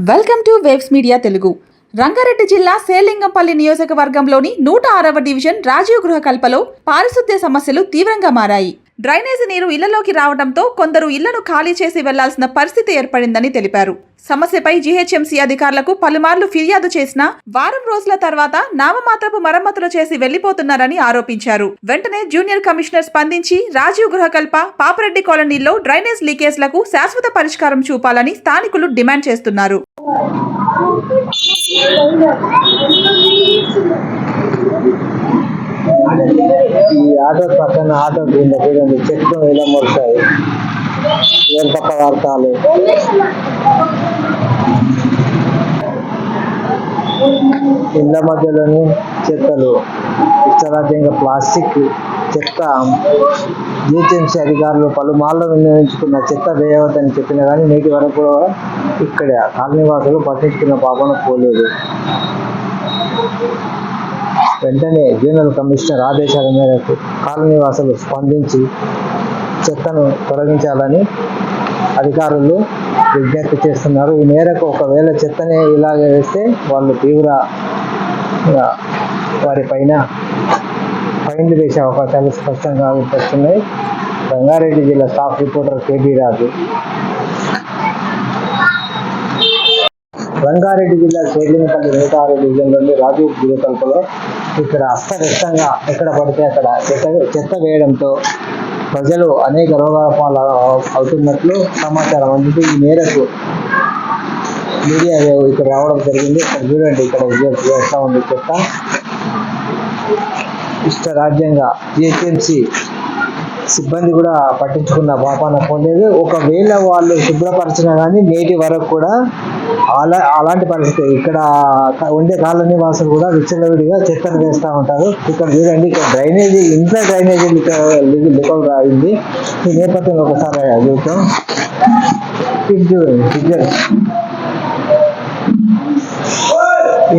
Welcome to waves media Telugu. Rangareddy జిల్లా సేలింగంపల్లి నియోజకవర్గంలోని 106వ division Rajiv గృహకల్పలో పారిశుద్ధ్య సమస్యలు తీవ్రంగా మారాయి. డ్రైనేజీ నీరు ఇళ్లలోకి రావడంతో కొందరు ఇళ్లను ఖాళీ చేసి వెళ్లాల్సిన పరిస్థితి ఏర్పడిందని తెలిపారు. సమస్యపై జీహెచ్ఎంసీ అధికారులకు పలుమార్లు ఫిర్యాదు చేసినా వారం రోజుల తర్వాత నామమాత్రపు మరమ్మతులు చేసి వెళ్లిపోతున్నారని ఆరోపించారు. వెంటనే జూనియర్ కమిషనర్ స్పందించి రాజీవ్ గృహకల్ప, పాపరెడ్డి కాలనీలో డ్రైనేజ్ లీకేజ్లకు శాశ్వత పరిష్కారం చూపాలని స్థానికులు డిమాండ్ చేస్తున్నారు. ఈ ఆటో పక్కన ఆటో చెట్లు ఇలా మొలుస్తాయి, పక్క వార్తాలు ఇళ్ళ మధ్యలోని చెత్తలు, ఇష్టరాజ్యంగా ప్లాస్టిక్ చెత్త. జిహెచ్ఎంసీ అధికారులు పలుమార్లు వినియోగించుకున్న చెత్త వేయవద్దని చెప్పినా కానీ నేటి వరకు కూడా ఇక్కడ కాలనీవాసులు పట్టించుకున్న పాపన పోలేదు. వెంటనే జూనియర్ కమిషనర్ ఆదేశాల మేరకు కాలనీవాసులు స్పందించి చెత్తను తొలగించాలని అధికారులు విజ్ఞప్తి చేస్తున్నారు. ఈ మేరకు ఒకవేళ చెత్తనే ఇలాగే వేస్తే వాళ్ళు తీవ్రంగా వారిపైన ఫైన్లు వేసే అవకాశాలు స్పష్టంగా కనిపిస్తున్నాయి. రంగారెడ్డి జిల్లా స్టాఫ్ రిపోర్టర్ కేబీ రాజు. రంగారెడ్డి జిల్లా సేలింగంపల్లి 106 డివిజన్లోని రాజీవ్ గృహకల్పలో ఇక్కడ అస్తవ్యస్తంగా ఎక్కడ పడితే అక్కడ చెత్త వేయడంతో ప్రజలు అనేక రోగాల పాలు అవుతున్నట్లు సమాచారం అందింది. ఈ మేరకు మీడియా ఇక్కడ రావడం జరిగింది. ఇక్కడ చూడండి, ఇక్కడ ఎట్లా ఉంది చెత్త. ఇష్టరాజ్యంగా జిహెచ్ఎంసీ సిబ్బంది కూడా పట్టించుకున్న పాపాన పోలేదు. ఒకవేళ వాళ్ళు శుభ్రపరిచినా కానీ నేటి వరకు కూడా అలాంటి పరిస్థితి. ఇక్కడ ఉండే కాలనీ వాసులు కూడా విచ్చలవిడిగా చెత్తను వేస్తూ ఉంటారు. ఇక్కడ చూడండి, ఇక్కడ డ్రైనేజీ, ఇంట్లో డ్రైనేజీ లికల్ అయింది. ఈ నేపథ్యంలో ఒకసారి చూద్దాం.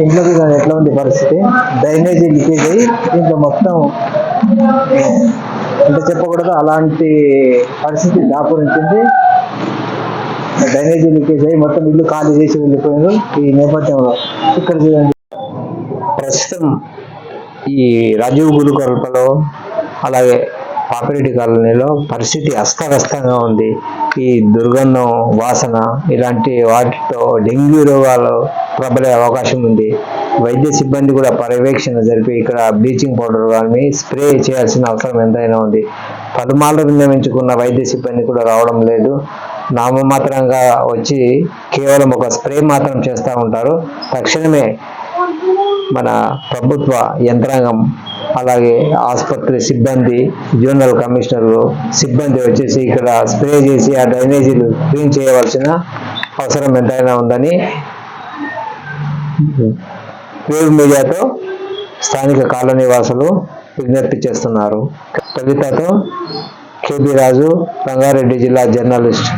ఇంట్లో ఎట్లా ఉంది పరిస్థితి, డ్రైనేజీ లీకేజ్ అయ్యి దీంట్లో మొత్తం అంటే చెప్పకూడదు అలాంటి పరిస్థితి దాపురించింది. డ్రైనేజీ లీకేజ్ అయ్యి మొత్తం ఇల్లు ఖాళీ చేసి వెళ్ళిపోయారు. ఈ నేపథ్యంలో ఇక్కడ చూడండి, ప్రస్తుతం ఈ రాజీవ్ గృహకల్పలో అలాగే పాపిరెడ్డి కాలనీలో పరిస్థితి అస్తవ్యస్తంగా ఉంది. ఈ దుర్గంధం, వాసన ఇలాంటి వాటితో డెంగ్యూ రోగాలు ప్రబలే అవకాశం ఉంది. వైద్య సిబ్బంది కూడా పర్యవేక్షణ జరిపి ఇక్కడ బ్లీచింగ్ పౌడర్ కానీ స్ప్రే చేయాల్సిన అవసరం ఎంతైనా ఉంది. పలుమార్లు విన్నవించుకున్న వైద్య సిబ్బంది కూడా రావడం లేదు. నామమాత్రంగా వచ్చి కేవలం ఒక స్ప్రే మాత్రం చేస్తూ ఉంటారు. తక్షణమే మన ప్రభుత్వ యంత్రాంగం అలాగే ఆసుపత్రి సిబ్బంది, జూనియర్ కమిషనర్ సిబ్బంది వచ్చేసి ఇక్కడ స్ప్రే చేసి ఆ డ్రైనేజీలు క్లీన్ చేయవలసిన అవసరం ఎంతైనా ఉందని వేవ్ మీడియాతో స్థానిక కాలనీ వాసులు విజ్ఞప్తి చేస్తున్నారు. కవితతో కేబీ రాజు, రంగారెడ్డి జిల్లా జర్నలిస్ట్.